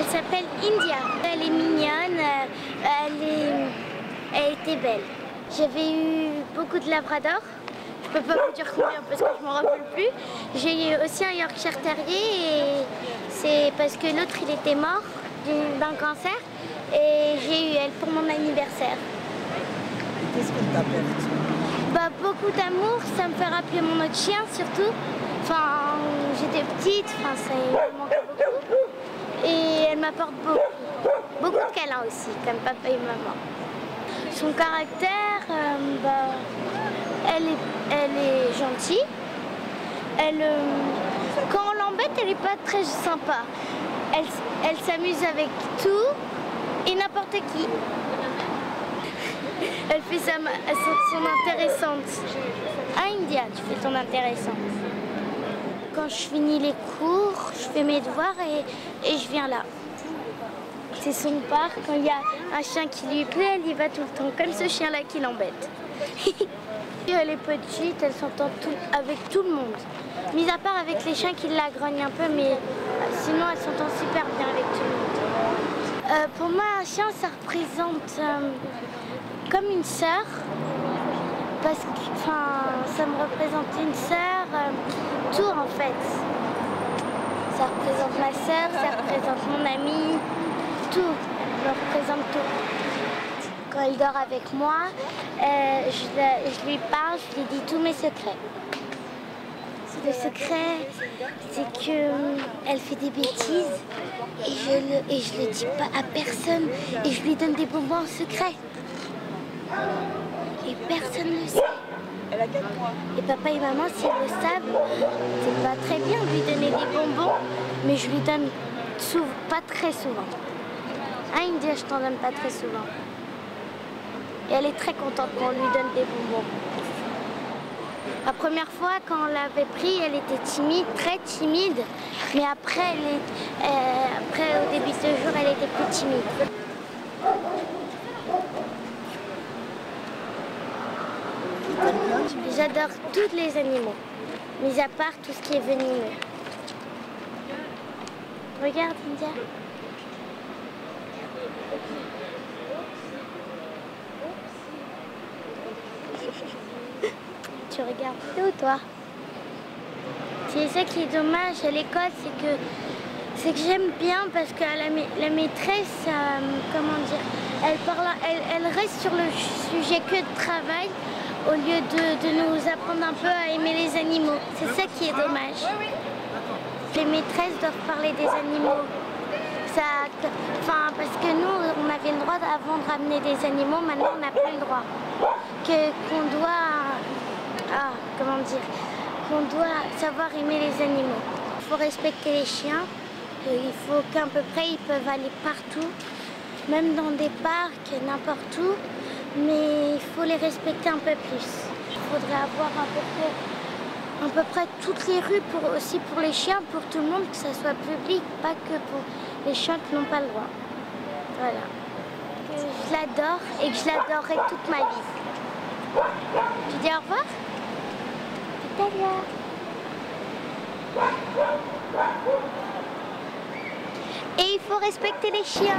Elle s'appelle India. Elle est mignonne, elle était belle. J'avais eu beaucoup de labrador. Je peux pas vous dire combien parce que je m'en rappelle plus. J'ai eu aussi un Yorkshire Terrier et c'est parce que l'autre il était mort d'un cancer et j'ai eu elle pour mon anniversaire. Qu'est-ce qu'elle t'apporte? Beaucoup d'amour, ça me fait rappeler mon autre chien surtout. Enfin, j'étais petite, ça me manquait beaucoup. Et elle m'apporte beaucoup de câlins aussi, comme papa et maman. Son caractère, elle est gentille. Quand on l'embête, elle n'est pas très sympa. Elle s'amuse avec tout et n'importe qui. Elle fait son intéressante. Ah India, tu fais ton intéressante. Quand je finis les cours, je fais mes devoirs et je viens là. C'est son parc. Quand il y a un chien qui lui plaît, elle y va tout le temps, comme ce chien-là qui l'embête. Elle est petite, elle s'entend avec tout le monde. Mis à part avec les chiens qui la grognent un peu, mais sinon elle s'entend super bien avec tout le monde. Pour moi, un chien, ça représente comme une sœur, parce que ça me représente une sœur, tout en fait. Ça représente ma sœur, ça représente mon amie, tout, ça représente tout. Quand elle dort avec moi, je lui parle, je lui dis tous mes secrets. Le secret, c'est qu'elle fait des bêtises et je le dis pas à personne et je lui donne des bonbons en secret. Et personne ne le sait. Elle a 4 mois. Et papa et maman, s'ils le savent, c'est pas très bien de lui donner des bonbons, mais je lui donne pas très souvent. Ah, India, je t'en donne pas très souvent. Et elle est très contente qu'on lui donne des bonbons. La première fois, quand on l'avait pris, elle était timide, très timide, mais après, au début de ce jour, elle était plus timide. J'adore tous les animaux, mis à part tout ce qui est venimeux. Regarde, India. Tu regardes où, toi? C'est ça qui est dommage à l'école, c'est que j'aime bien parce que la maîtresse, comment dire, elle reste sur le sujet que de travail au lieu de nous apprendre un peu à aimer les animaux. C'est ça qui est dommage. Les maîtresses doivent parler des animaux. Parce que nous, on avait le droit avant de ramener des animaux, maintenant on n'a plus le droit. Qu'on doit savoir aimer les animaux. Il faut respecter les chiens. Il faut qu'à peu près ils peuvent aller partout, même dans des parcs, n'importe où. Mais il faut les respecter un peu plus. Il faudrait avoir à peu près toutes les rues aussi pour les chiens, pour tout le monde, que ça soit public, pas que pour les chiens qui n'ont pas le droit. Voilà. Que je l'adore et que je l'adorerai toute ma vie. Tu dis au revoir? Italia. Et il faut respecter les chiens.